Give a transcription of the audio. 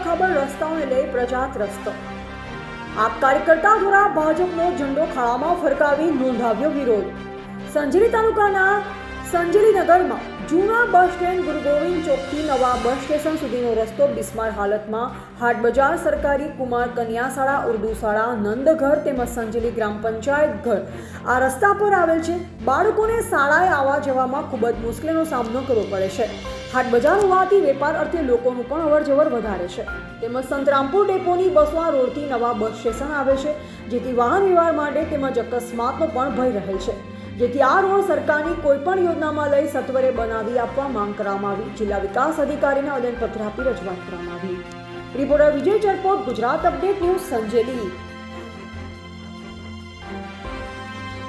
બેખબર રસ્તાઓને લઈ પ્રજા ત્રસ્ત। આપ કાર્યકર્તા દ્વારા ભાજપનો ઝંડો ખાડામાં ફરકાવી નોંધાવ્યો વિરોધ। સંજેલી તાલુકાના સંજેલીનગરમાં જૂના બસ સ્ટેન્ડ ગુરુ ગોવિંદ ચોકથી નવા બસ સ્ટેશન સુધીનો રસ્તો બિસ્માર હાલતમાં હાટ બજાર સરકારી કુમાર કન્યા શાળા ઉર્દુ શાળા નંદઘર તેમજ સંજેલી ગ્રામ પંચાયત ઘર આ રસ્તા પર આવેલ છે। બાળકોને શાળાએ આવવા જવામાં ખૂબ જ મુશ્કેલીનો સામનો કરવો પડે છે। હાટ બજાર હોવાથી વેપાર અર્થે લોકોનું પણ અવરજવર વધારે છે તેમજ સંતરામપુર ડેપોની બસો આ રોડથી નવા બસ સ્ટેશન આવે છે જેથી વાહન વ્યવહાર માટે તેમજ અકસ્માતનો પણ ભય રહે છે જેથી આ રોડ સરકારની કોઈપણ યોજનામાં લઈ સત્વરે બનાવી આપવા માંગ કરવામાં આવી। જિલ્લા વિકાસ અધિકારીને આવેદનપત્ર આપી રજૂઆત કરવામાં આવી। રિપોર્ટર વિજય ચરપોટ, ગુજરાત અપડેટ ન્યૂઝ, સંજેલી।